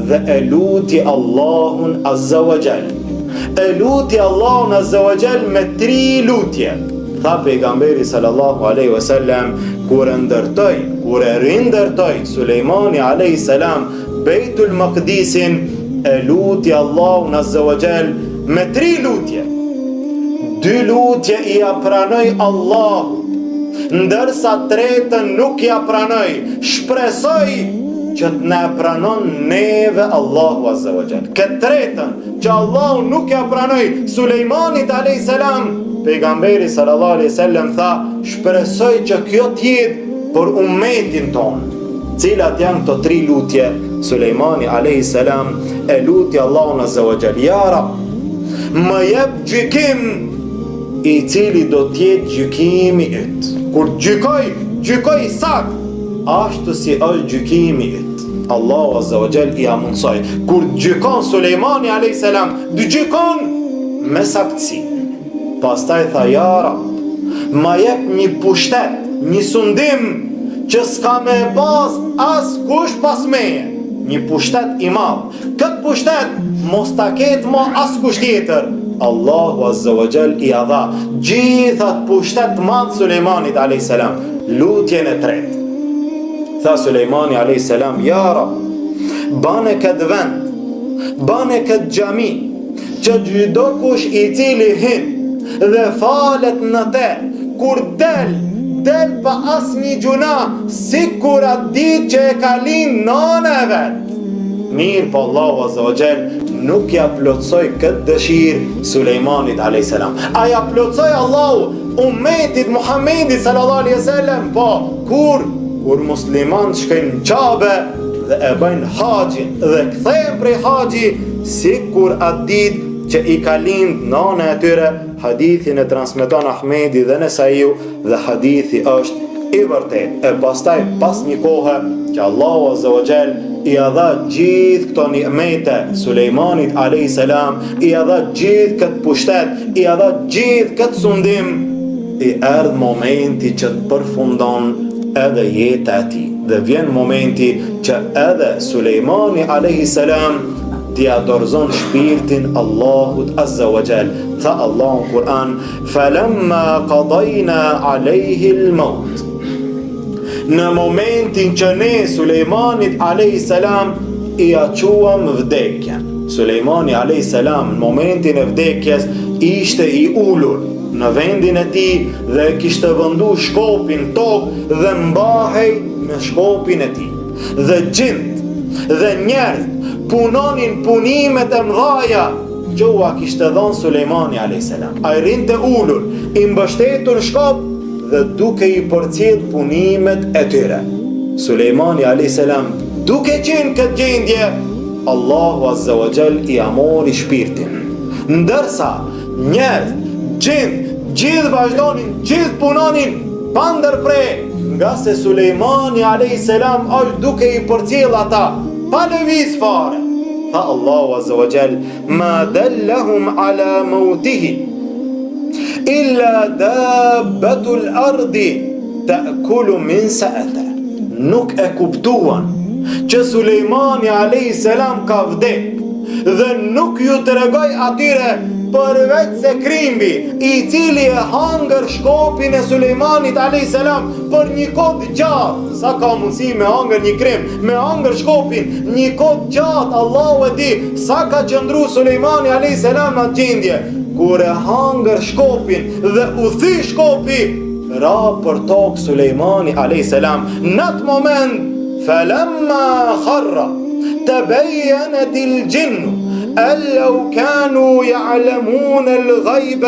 dhe e luti Allahun azza wa jall. E luti Allahun azza wa jall me 3 lutje. Tha pejgamberi sallallahu alaihi wasallam, kur e rindërtoi Sulejmani alayhis salam Bejtul Maqdisin, e luti Allahun azza wa jall me 3 lutje. 2 lutje i pranoi Allahu, ndërsa tretën nuk ja pranoi. Shpresoj që të na pranon neve Allahu azza wa jall. Këtë tretën që Allahu nuk ja pranoi Sulejmanit alayhis salam, pejgamberi sallallahu alaihi wasallam tha, shpresoj që kjo të jetë për ummetin ton. Cilat janë këto 3 lutje? Sulejmani alayhis salam e luti Allahun azza wa jall, ja Rab, më jep gjykim i cili do t'jetë gjykimi yt. Kur gjykoj sakt, ashtu si është gjykimi yt. Allahu Azza wa Jall i amundsoi. Kur gjykon Sulejmani alayhis salam, gjykon me saktësi. Pastaj tha, ja Rab, ma jep një pushtet, një sundim që s'ka me pas as kush pas meje. Një pushtet i madh. Këtë pushtet mos ta ketë mo as kush tjetër. Allahu Azza wa Jall i dha gjithat pushtet madh Sulejmanit alayhis salam. Lutjen e tretë. Tha Sulejmani alayhis salam, ja Rab, bane këtë vend, bane këtë xhami, që çdo kush i cili hin dhe falet në te, kur del pa asnjë gjuna, sikur atë ditë që e ka lind nana e vet. Mirë, po Allahu Azza wa Jall nuk ja plotsoi këtë dëshirë Sulejmanit alayhis salam. A ja plotsoi Allahu ummetit Muhammedit sallallahu alaihi wasallam? Po, kur musliman shkojnë në Kabe dhe e bëjnë haxhin dhe kthehen prej haxhi, sikur atë ditë që i ka lind nana e tyre. Hadithin e transmeton Ahmedi dhe Nesaiu dhe hadithi është i vërtet. E pastaj pas një kohë që Allahu Azza wa Jall i dha gjithë këto ni'mete Sulejmanit alayhis salam, i dha gjithë këtë pushtet, i dha gjithë këtë sundim, i erdh momenti që të përfundon edhe jeta e tij. Dhe vjen momenti që edhe Sulejmani alayhis salam t'ia dorëzon shpirtin Allahut Azza wa Jall. Tha Allahu në Kur'an, falamma qadayna alayhi al-maut. Në momentin që ne Sulejmanit alayhis salam i aquam vdekjen. Sulejmani alayhis salam në momentin e vdekjes ishte i ulur në vendin e tij dhe kishte vëndu shkopin tokë dhe mbahej me shkopin e tij. Dhe gjint dhe njerëz punonin punimet e mëdhaja që ua kishte dhënë Sulejmani alayhis salam. Ai rinte ulur, i mbështetur në shkop dhe duke i përcjell punimet e tyre. Sulejmani alayhis salam, duke qenë këtë gjendje, Allahu Azza wa Jall i amori shpirtin. Ndërsa njerëz, gjin, gjithë vazhdonin, gjithë punonin pa ndërprer, nga se Sulejmani alayhis salam është duke i përcjell ata pa lëviz fare. Tha Allahu Azza wa Jall, ma dallahum ala mautihi illa dabbatul ardi ta'kulu min sa'ata. Nuk e kuptuan që Sulejmani alayhis salam ka vdek dhe nuk ju tregoj atyre përveç se krimbi i cili e hangër shkopin e Sulejmanit alayhis salam për një kohë gjatë. Sa ka mundësi me hangër një krim, me hangër shkopin një kohë gjatë, Allahu e di sa ka qëndru Sulejmani alayhis salam në gjendje. Kur e hangër shkopin dhe u thy shkopi, ra për tokë Sulejmani alayhis salam. Në atë moment, falamma kharra tabayyanat al-jinnu أَلَّوْ كَانُوا يَعْلَمُونَ الْغَيْبَ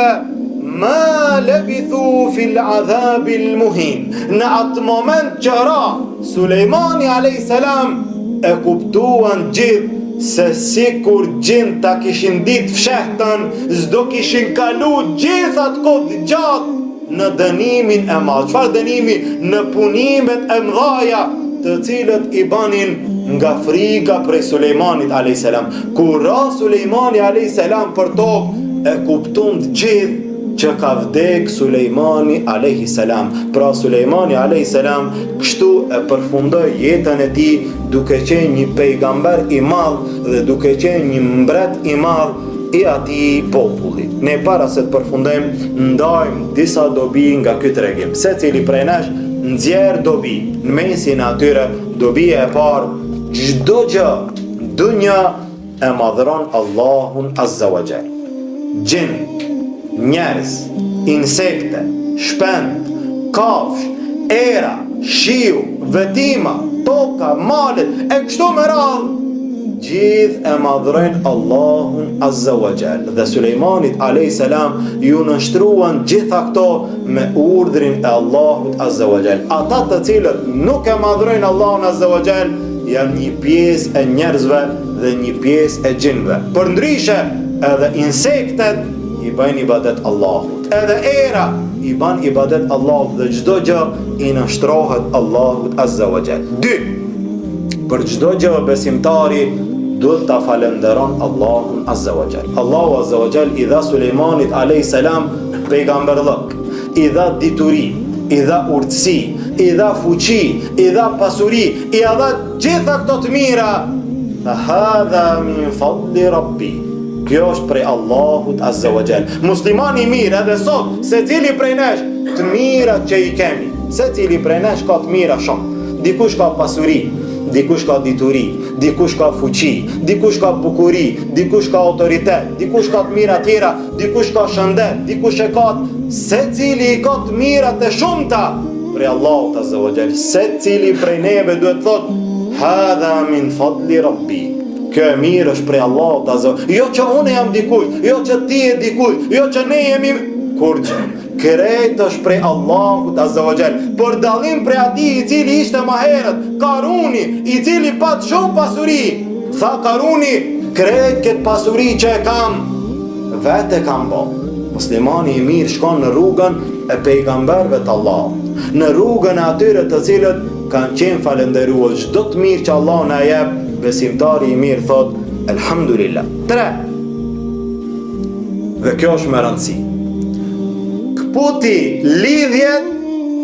مَا لَبِثُوا فِي الْعَذَابِ الْمُهِينِ. Në atë moment që ra Sulejmani alayhis salam e kuptuan gjithë se sikur gjin ta kishin ditë fshehtën, s'do kishin kalu gjithat kohë gjatë në dënimin e madh. Çfarë dënimi? Në punimet e mëdha të cilët i banin nga frika prej Sulejmanit alayhis salam. Kur ra Sulejmani alayhis salam për tokë, e kupton të gjithë që ka vdek Sulejmani alayhis salam. Pra Sulejmani alayhis salam kështu e përfundoi jetën e tij duke qenë një pejgamber i madh dhe duke qenë një mbret i madh i atij populli. Ne para se të përfundojmë, ndajmë disa dobi nga ky tregim. Secili prej nesh nxjerr dobi. Në mesin e atyre, dobia e parë, çdo gjë dunja e madhron Allahun Azza wa Jall. Gjin, njerëz, insekte, shpend, kafsh, era, shiu, vetima, toka, malet, e kështu me radhë, gjithë e madhrojnë Allahun Azza wa Jall. Dhe Sulejmanit alayhis salam ju nështruan gjitha këto me urdhrin e Allahut Azza wa Jall. Ata të cilët nuk e madhrojnë Allahun Azza wa Jall janë një pjesë e njerëzve dhe një pjesë e gjinve. Përndryshe edhe insektet i bëjnë ibadet Allahut, edhe era i bën ibadet Allahut dhe çdo gjë i nështrohet Allahut Azza wa Jall. 2. Për çdo gjë besimtari duhet ta falenderon Allahun Azza wa Jall. Allahu Azza wa Jall i dha Sulejmanit alayhis salam pejgamberllëk, i dha dituri, i dha urtësi, i dha fuqi, i dha pasuri, i dha gjitha këto të mira. Hadha min fadli rabbi. Kjo është prej Allahut Azza wa Jall. Muslimani i mirë edhe sot, secili prej nesh të mirat që i kemi, secili prej nesh ka të mira shumë. Dikush ka pasuri, dikush ka dituri, dikush ka fuqi, dikush ka bukuri, dikush ka autoritet, dikush ka të mira tjera, dikush ka shëndet, dikush e ka secili i ka të mirat e shumta prej Allahut Azza wa Jall. Secili prej neve duhet thot hadha min fadli rabbi. Kjo e mirë është prej Allahut Azza wa Jall. Jo që unë jam dikuj, jo që ti je dikuj, jo që ne jemi kurçë. Krejt është prej Allahut Azza wa Jall. Për dallim prej atij i cili ishte më herët, Karuni, i cili pat shumë pasuri. Tha Karuni, krejt këtë pasuri që e kam, vetë e kam bë. Muslimani i mirë shkon në rrugën e pejgamberëve të Allahut, në rrugën e atyre të cilët kanë qenë falendëruar çdo të mirë që Allah na jep. Besimtari i mirë thot elhamdulillah. 3. Dhe kjo është më rëndësi. Kputi lidhjet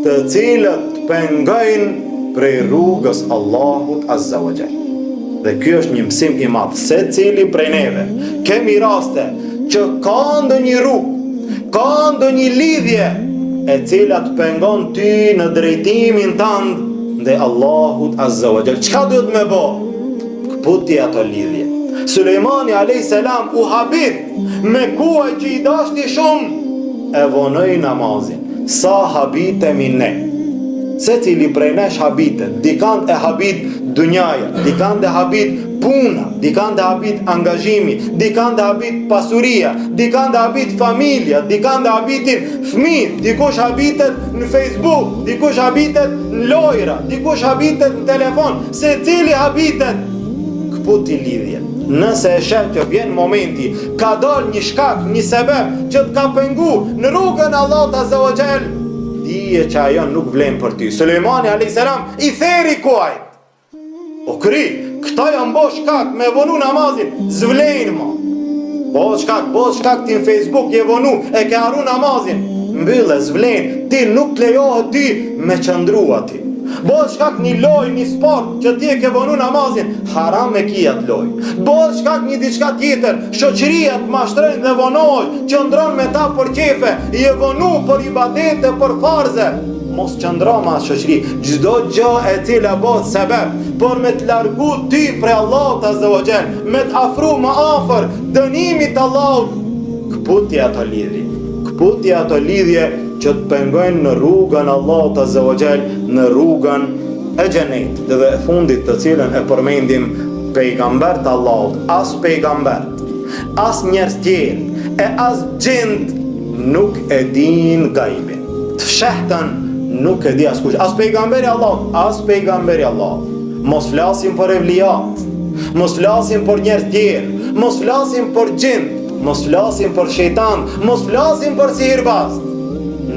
të cilët pengojnë prej rrugës Allahut Azza wa Jall. Dhe ky është një mësim i madh. Secili prej neve kemi raste që ka ndonjë rrugë, ka ndonjë lidhje e cila të pengon ty në drejtimin tënd ndaj Allahut Azza wa Jall. Çka duhet me bë? Kputi ato lidhje. Sulejmani alayhis salam u habit me kuaj që i dashti shumë, e vonoi namazin. Sa habitemi ne? Secili prej nesh habitet, dikant e habit dunjaja, dikant e habit puna, dikant e habit angazhimi, dikant e habit pasuria, dikant e habit familja, dikant e habitin fëmijë, dikush habitet në Facebook, dikush habitet në lojra, dikush habitet në telefon, secili habitet kputi lidhje. Nëse e sheh që vjen momenti, ka dal një shkak, një sebeb që të ka pengu në rrugën Allahut Azza wa Jall, dije që ajo nuk vlen për ty. Sulejmani alayhis salam i theri kuajt. O kri, këta janë bo shkak me vonu namazin, zvlejnë ma. Bo shkak ti në Facebook je vonu, e ke haru namazin, mbyllë, zvlejnë, ti nuk të lejohet ty me qëndrua ti. Bo shkak një loj, një sport që ti e ke vonu namazin, haram me kijat loj. Bo shkak një diçka tjetër, shoqëria të mashtrojnë dhe vonoj, qëndron me ta për qefe, i e vonu për ibadete, për farze. Mos qëndro ma shoqëri, çdo gjë e cila bëhet sebeb për me të largu ty prej Allahut Azza wa Jall, me të afru më afër dënimit të Allahut. Kputi ato lidhje, kputi ato lidhje që të pengojnë në rrugën Allahut Azza wa Jall, në rrugën e xhenet, dhe e fundit të cilën e përmendim pejgamber të Allahut, as pejgamber, as njerëz tjerë, e as gjend nuk e din gajbin. Të fshehtën nuk e di askush, as pejgamberi Allahut, as pejgamberi Allahut. Mos flasim për evlijat, mos flasim për njerëz tjerë, mos flasim për gjend, mos flasim për shejtan, mos flasim për sihirbaz.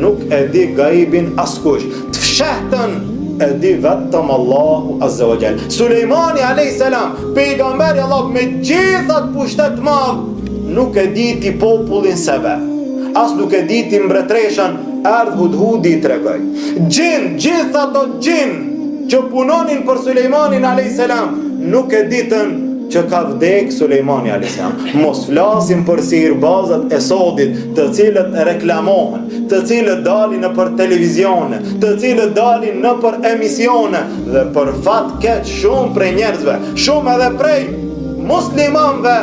Nuk e di gajbin askush. Të fshehtën e di vetëm Allahu Azza wa Jall. Sulejmani alayhis salam, pejgamberi Allah me gjithat pushtet madh, nuk e di ti popullin sebe, as nuk e di ti mbretëreshën. Ardh Hudhudi i tregoj. Gjithë ato gjin që punonin për Sulejmanin alayhis salam, nuk e ditën që ka vdek Sulejmani alayhis salam. Mos flasim për sihirbazat e sodit, të cilët reklamohen, të cilët dalin në për televizione, të cilët dalin në për emisione, dhe për fat keq shumë prej njerëzve, shumë edhe prej muslimanëve,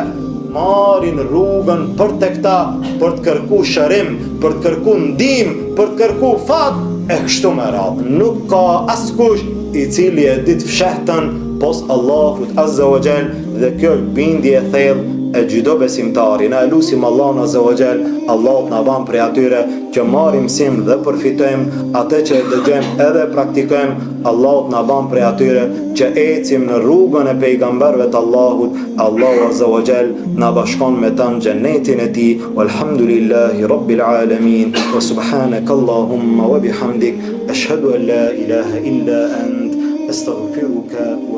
marrin rrugën për të këta, për të kërku shërim, për të kërku ndim, për të kërku fat, e kështu me radhë. Nuk ka askush i cili e dit fshehtën pos Allahut Azza wa Jall, dhe kjo bindje e thellë e çdo besimtari. Na lutim Allahun Azza wa Jall, Allahu na ban prej atyre që marrim mësim dhe përfitojmë atë që e dëgjojmë edhe praktikojmë. Allahu na ban prej atyre që ecim në rrugën e pejgamberëve të Allahut. Allahu Azza wa Jall na bashkon me ta në xhenetin e tij. Walhamdulillahi rabbil alamin. Wa subhanaka Allahumma wa bihamdik ashhadu an la ilaha illa ant astaghfiruka